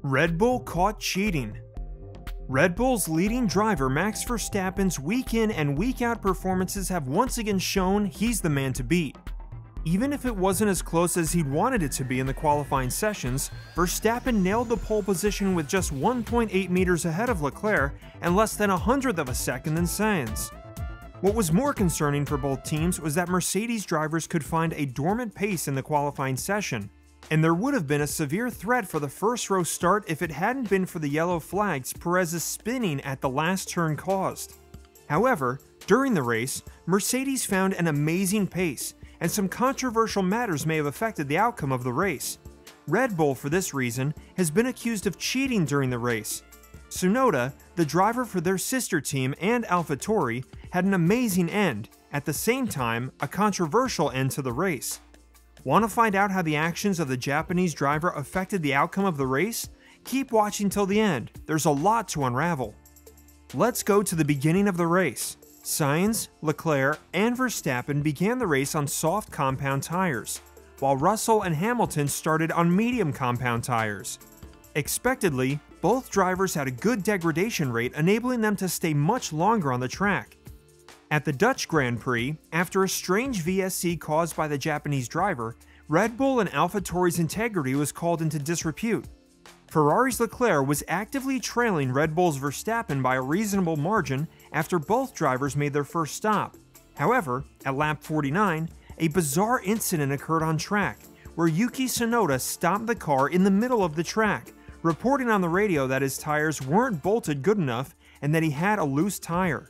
Red Bull caught cheating. Red Bull's leading driver Max Verstappen's week in and week out performances have once again shown he's the man to beat. Even if it wasn't as close as he'd wanted it to be in the qualifying sessions, Verstappen nailed the pole position with just 1.8 meters ahead of Leclerc and less than 100th of a second than Sainz. What was more concerning for both teams was that Mercedes drivers could find a dormant pace in the qualifying session, and there would have been a severe threat for the first row start if it hadn't been for the yellow flags Perez's spinning at the last turn caused. However, during the race, Mercedes found an amazing pace, and some controversial matters may have affected the outcome of the race. Red Bull, for this reason, has been accused of cheating during the race. Tsunoda, the driver for their sister team and AlphaTauri, had an amazing end, at the same time, a controversial end to the race. Want to find out how the actions of the Japanese driver affected the outcome of the race? Keep watching till the end, there's a lot to unravel. Let's go to the beginning of the race. Sainz, Leclerc, and Verstappen began the race on soft compound tires, while Russell and Hamilton started on medium compound tires. Expectedly, both drivers had a good degradation rate, enabling them to stay much longer on the track. At the Dutch Grand Prix, after a strange VSC caused by the Japanese driver, Red Bull and AlphaTauri's integrity was called into disrepute. Ferrari's Leclerc was actively trailing Red Bull's Verstappen by a reasonable margin after both drivers made their first stop. However, at lap 49, a bizarre incident occurred on track, where Yuki Tsunoda stopped the car in the middle of the track, reporting on the radio that his tires weren't bolted good enough and that he had a loose tire.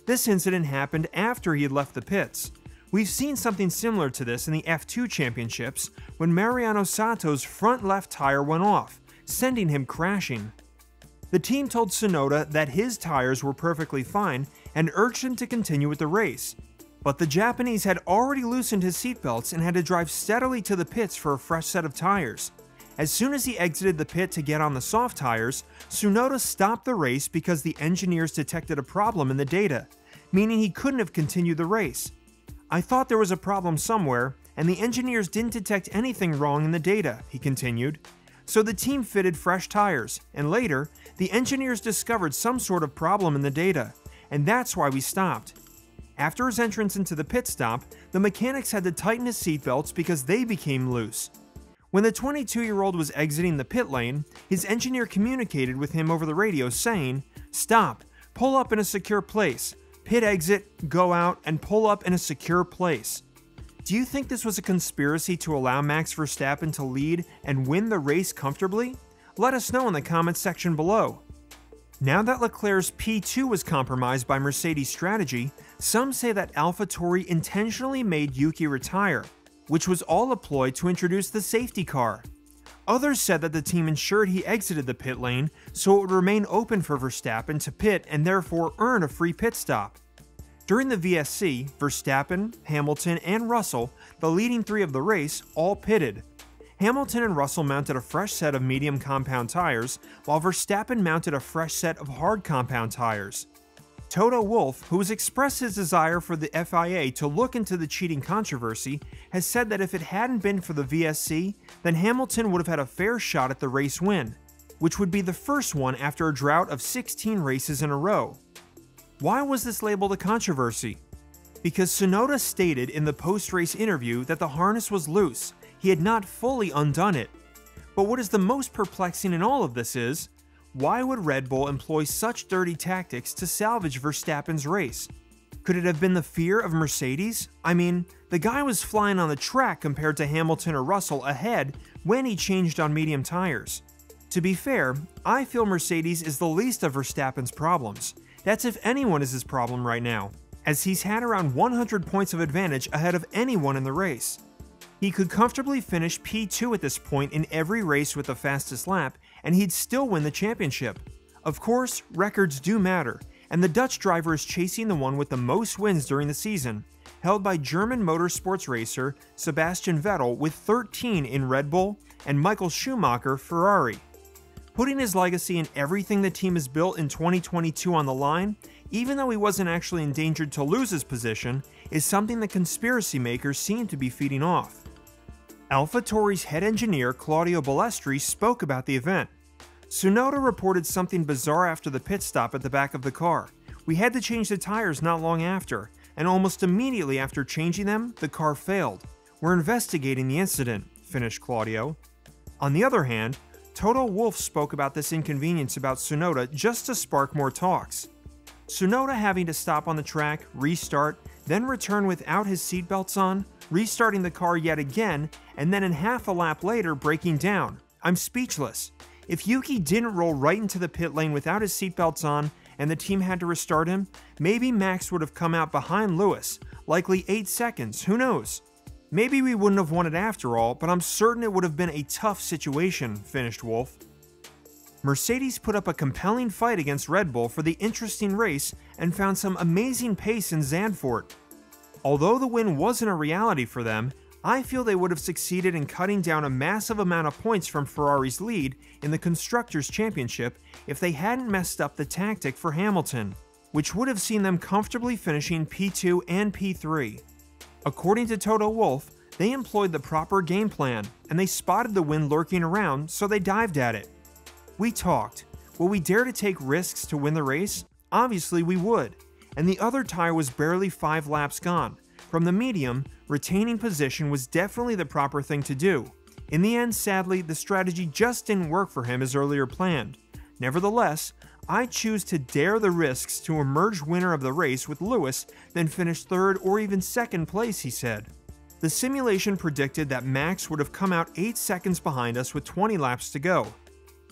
This incident happened after he had left the pits. We've seen something similar to this in the F2 championships when Mariano Sato's front left tire went off, sending him crashing. The team told Tsunoda that his tires were perfectly fine and urged him to continue with the race. But the Japanese had already loosened his seatbelts and had to drive steadily to the pits for a fresh set of tires. As soon as he exited the pit to get on the soft tires, Tsunoda stopped the race because the engineers detected a problem in the data, meaning he couldn't have continued the race. "I thought there was a problem somewhere, and the engineers didn't detect anything wrong in the data," he continued. So the team fitted fresh tires, and later, the engineers discovered some sort of problem in the data, and that's why we stopped. After his entrance into the pit stop, the mechanics had to tighten his seatbelts because they became loose. When the 22-year-old was exiting the pit lane, his engineer communicated with him over the radio saying, "Stop, pull up in a secure place, pit exit, go out, and pull up in a secure place." Do you think this was a conspiracy to allow Max Verstappen to lead and win the race comfortably? Let us know in the comments section below. Now that Leclerc's P2 was compromised by Mercedes' strategy, some say that AlphaTauri intentionally made Yuki retire, which was all a ploy to introduce the safety car. Others said that the team ensured he exited the pit lane so it would remain open for Verstappen to pit and therefore earn a free pit stop. During the VSC, Verstappen, Hamilton, and Russell, the leading three of the race, all pitted. Hamilton and Russell mounted a fresh set of medium compound tires, while Verstappen mounted a fresh set of hard compound tires. Toto Wolff, who has expressed his desire for the FIA to look into the cheating controversy, has said that if it hadn't been for the VSC, then Hamilton would have had a fair shot at the race win, which would be the first one after a drought of 16 races in a row. Why was this labeled a controversy? Because Tsunoda stated in the post-race interview that the harness was loose, he had not fully undone it. But what is the most perplexing in all of this is, why would Red Bull employ such dirty tactics to salvage Verstappen's race? Could it have been the fear of Mercedes? I mean, the guy was flying on the track compared to Hamilton or Russell ahead when he changed on medium tires. To be fair, I feel Mercedes is the least of Verstappen's problems. That's if anyone is his problem right now, as he's had around 100 points of advantage ahead of anyone in the race. He could comfortably finish P2 at this point in every race with the fastest lap, and he'd still win the championship. Of course, records do matter, and the Dutch driver is chasing the one with the most wins during the season, held by German motorsports racer Sebastian Vettel with 13 in Red Bull and Michael Schumacher Ferrari. Putting his legacy and everything the team has built in 2022 on the line, even though he wasn't actually endangered to lose his position, is something the conspiracy makers seem to be feeding off. AlphaTauri's head engineer Claudio Balestri spoke about the event. Tsunoda reported something bizarre after the pit stop at the back of the car. We had to change the tires not long after, and almost immediately after changing them, the car failed. We're investigating the incident, finished Claudio. On the other hand, Toto Wolff spoke about this inconvenience about Tsunoda just to spark more talks. Tsunoda having to stop on the track, restart, then return without his seatbelts on, restarting the car yet again, and then in half a lap later breaking down. I'm speechless. If Yuki didn't roll right into the pit lane without his seatbelts on and the team had to restart him, maybe Max would have come out behind Lewis, likely 8 seconds, who knows? Maybe we wouldn't have won it after all, but I'm certain it would have been a tough situation, finished Wolff. Mercedes put up a compelling fight against Red Bull for the interesting race and found some amazing pace in Zandvoort. Although the win wasn't a reality for them, I feel they would have succeeded in cutting down a massive amount of points from Ferrari's lead in the Constructors' Championship if they hadn't messed up the tactic for Hamilton, which would have seen them comfortably finishing P2 and P3. According to Toto Wolff, they employed the proper game plan, and they spotted the win lurking around, so they dived at it. We talked. Will we dare to take risks to win the race? Obviously we would. And the other tire was barely 5 laps gone. From the medium, retaining position was definitely the proper thing to do. In the end, sadly, the strategy just didn't work for him as earlier planned. Nevertheless, I choose to dare the risks to emerge winner of the race with Lewis than finish 3rd or even 2nd place, he said. The simulation predicted that Max would have come out 8 seconds behind us with 20 laps to go.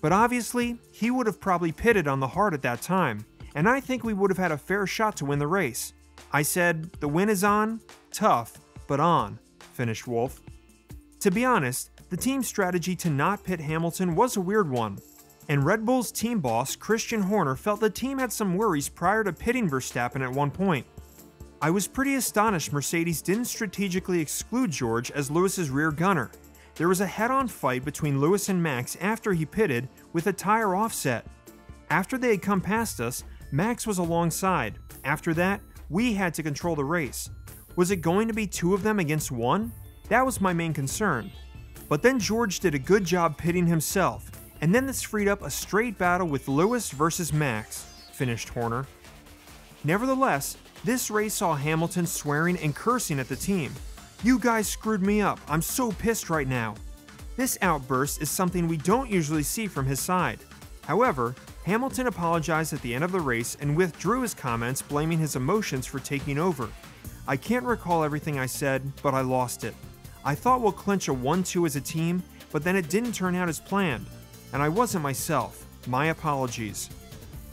But obviously, he would have probably pitted on the hard at that time, and I think we would have had a fair shot to win the race. I said, the win is on, tough, but on, finished Wolff. To be honest, the team's strategy to not pit Hamilton was a weird one, and Red Bull's team boss, Christian Horner, felt the team had some worries prior to pitting Verstappen at one point. I was pretty astonished Mercedes didn't strategically exclude George as Lewis's rear gunner. There was a head-on fight between Lewis and Max after he pitted with a tire offset. After they had come past us, Max was alongside. After that, we had to control the race. Was it going to be 2 of them against 1? That was my main concern. But then George did a good job pitting himself, and then this freed up a straight battle with Lewis versus Max, finished Horner. Nevertheless, this race saw Hamilton swearing and cursing at the team. You guys screwed me up, I'm so pissed right now. This outburst is something we don't usually see from his side. However, Hamilton apologized at the end of the race and withdrew his comments, blaming his emotions for taking over. I can't recall everything I said, but I lost it. I thought we'll clinch a 1-2 as a team, but then it didn't turn out as planned, and I wasn't myself. My apologies.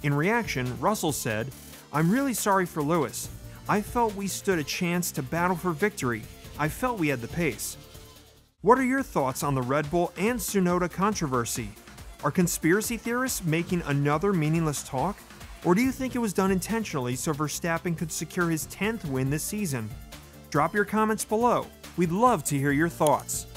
In reaction, Russell said, I'm really sorry for Lewis. I felt we stood a chance to battle for victory. I felt we had the pace. What are your thoughts on the Red Bull and Tsunoda controversy? Are conspiracy theorists making another meaningless talk? Or do you think it was done intentionally so Verstappen could secure his 10th win this season? Drop your comments below. We'd love to hear your thoughts.